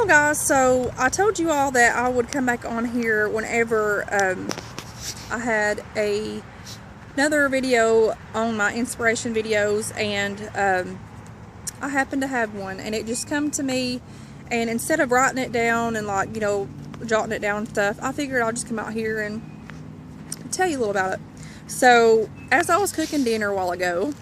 Hello guys, so I told you all that I would come back on here whenever I had another video on my inspiration videos, and I happened to have one, and it just come to me, and instead of writing it down and like, you know, jotting it down and stuff, I figured I'll just come out here and tell you a little about it. So as I was cooking dinner a while ago,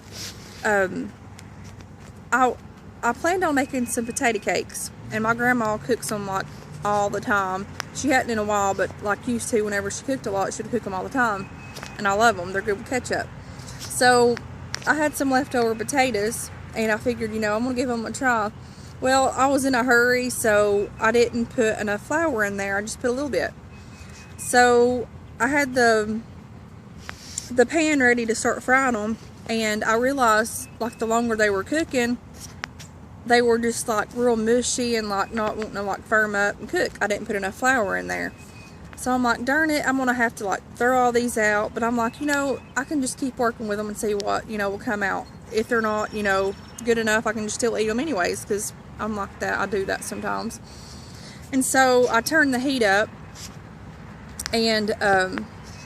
I planned on making some potato cakes, and my grandma cooks them like all the time. She hadn't in a while, but like used to, whenever she cooked a lot, she'd cook them all the time, and I love them. They're good with ketchup. So I had some leftover potatoes, and I figured, you know, I'm gonna give them a try. Well, I was in a hurry, so I didn't put enough flour in there. I just put a little bit. So I had the pan ready to start frying them, and I realized like the longer they were cooking, they were just like real mushy and like not wanting to like firm up and cook. I didn't put enough flour in there. So I'm like, darn it, I'm gonna have to like throw all these out. But I'm like, you know, I can just keep working with them and see what, you know, will come out. If they're not, you know, good enough, I can just still eat them anyways, because I'm like that. I do that sometimes. And so I turned the heat up and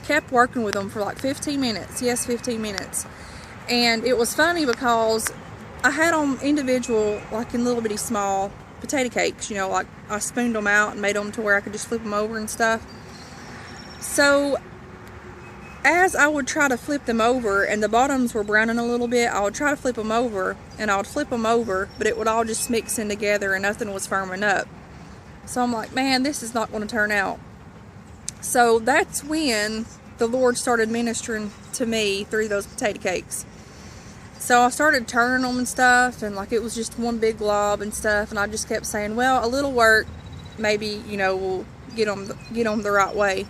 kept working with them for like 15 minutes. Yes, 15 minutes. And it was funny because I had them individual, like in little bitty small potato cakes, you know, like I spooned them out and made them to where I could just flip them over and stuff. So as I would try to flip them over and the bottoms were browning a little bit, I would try to flip them over, and I would flip them over, but it would all just mix in together and nothing was firming up. So I'm like, man, this is not going to turn out. So that's when the Lord started ministering to me through those potato cakes. So I started turning them and stuff, and like it was just one big glob and stuff, and I just kept saying, well, a little work, maybe, you know, we'll get them the right way.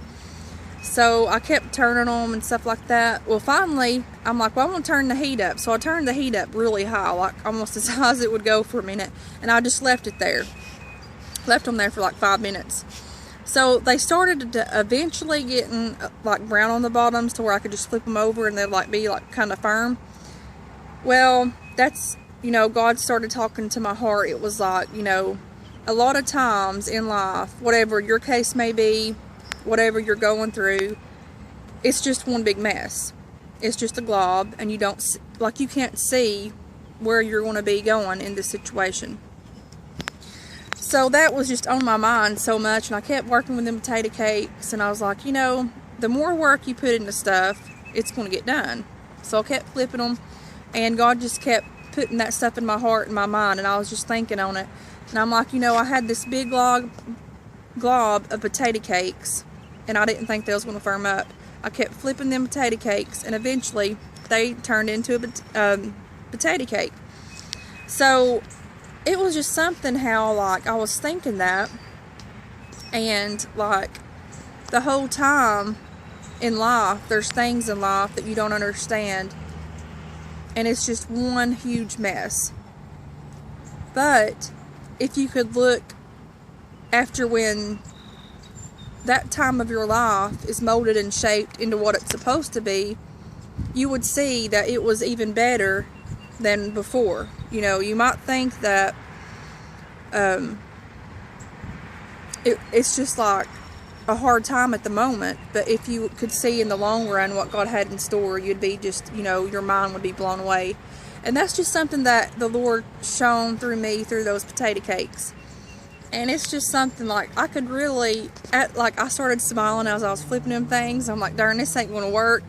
So I kept turning them and stuff like that. Well, finally, I'm like, well, I'm going to turn the heat up. So I turned the heat up really high, like almost as high as it would go for a minute, and I just left it there. Left them there for like 5 minutes. So they started to eventually getting like brown on the bottoms to where I could just flip them over and they'd like be like kind of firm. Well, that's, you know, God started talking to my heart. It was like, you know, a lot of times in life, whatever your case may be, whatever you're going through, it's just one big mess. It's just a glob, and you don't, like, you can't see where you're going to be going in this situation. So that was just on my mind so much, and I kept working with them potato cakes, and I was like, you know, the more work you put into stuff, it's going to get done. So I kept flipping them, and God just kept putting that stuff in my heart and my mind, and I was just thinking on it. And I'm like, you know, I had this big glob of potato cakes, and I didn't think they was going to firm up. I kept flipping them potato cakes, and eventually they turned into a potato cake. So it was just something how, like, I was thinking that, and like the whole time in life, there's things in life that you don't understand, and it's just one huge mess. But if you could look after when that time of your life is molded and shaped into what it's supposed to be, you would see that it was even better than before. You know, you might think that it's just like a hard time at the moment, but if you could see in the long run what God had in store, you'd be just, you know, your mind would be blown away. And that's just something that the Lord shone through me through those potato cakes. And it's just something like I could really, I started smiling as I was flipping them things. I'm like, darn, this ain't going to work.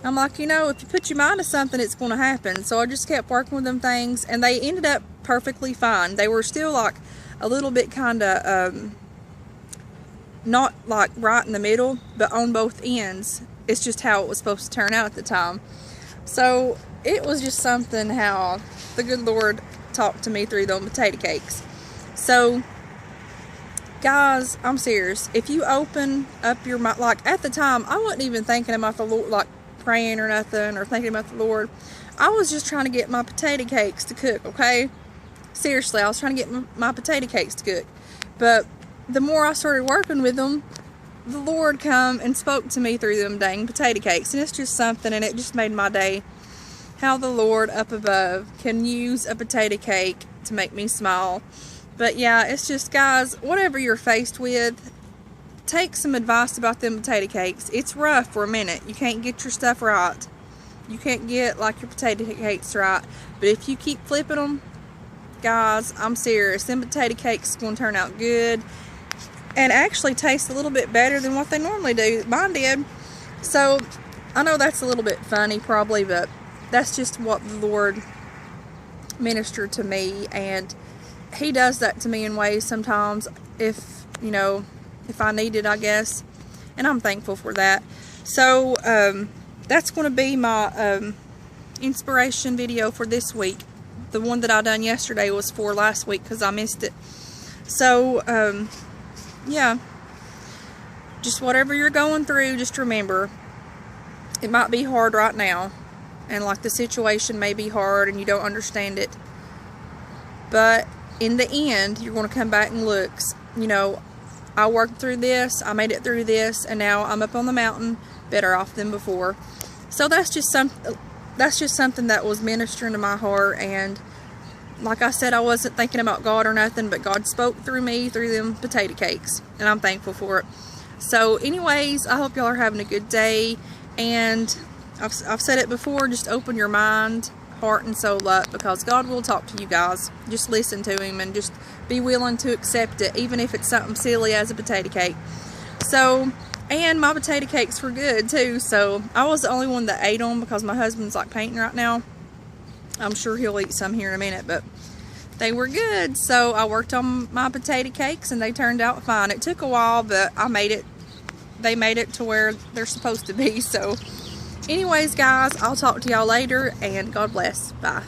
I'm like, you know, if you put your mind to something, it's going to happen. So I just kept working with them things, and they ended up perfectly fine. They were still like a little bit kind of, not like right in the middle, but on both ends. It's just how it was supposed to turn out at the time. So it was just something how the good Lord talked to me through those potato cakes. So guys, I'm serious. If you open up your mind, like at the time, I wasn't even thinking about the Lord, like praying or nothing, or thinking about the Lord. I was just trying to get my potato cakes to cook, okay? Seriously, I was trying to get my potato cakes to cook. But the more I started working with them, the Lord come and spoke to me through them dang potato cakes. And it's just something, and it just made my day. How the Lord up above can use a potato cake to make me smile. But yeah, it's just, guys, whatever you're faced with, take some advice about them potato cakes. It's rough for a minute. You can't get your stuff right. You can't get like your potato cakes right. But if you keep flipping them, guys, I'm serious, them potato cakes are going to turn out good and actually taste a little bit better than what they normally do. Mine did. So I know that's a little bit funny probably, but that's just what the Lord ministered to me, and He does that to me in ways sometimes, if you know, if I need it, I guess, and I'm thankful for that. So that's going to be my inspiration video for this week. The one that I done yesterday was for last week because I missed it. So yeah, just whatever you're going through, just remember, it might be hard right now, and like the situation may be hard and you don't understand it, but in the end you're going to come back and look, you know, I worked through this, I made it through this, and now I'm up on the mountain better off than before. So that's just something that was ministering to my heart. And like I said, I wasn't thinking about God or nothing, but God spoke through me through them potato cakes, and I'm thankful for it. So anyways, I hope y'all are having a good day, and I've said it before, just open your mind, heart, and soul up, because God will talk to you guys. Just listen to Him and just be willing to accept it, even if it's something silly as a potato cake. So, and my potato cakes were good too, so I was the only one that ate them because my husband's like painting right now. I'm sure he'll eat some here in a minute, but they were good. So I worked on my potato cakes and they turned out fine. It took a while, but I made it. They made it to where they're supposed to be. So anyways, guys, I'll talk to y'all later, and God bless. Bye.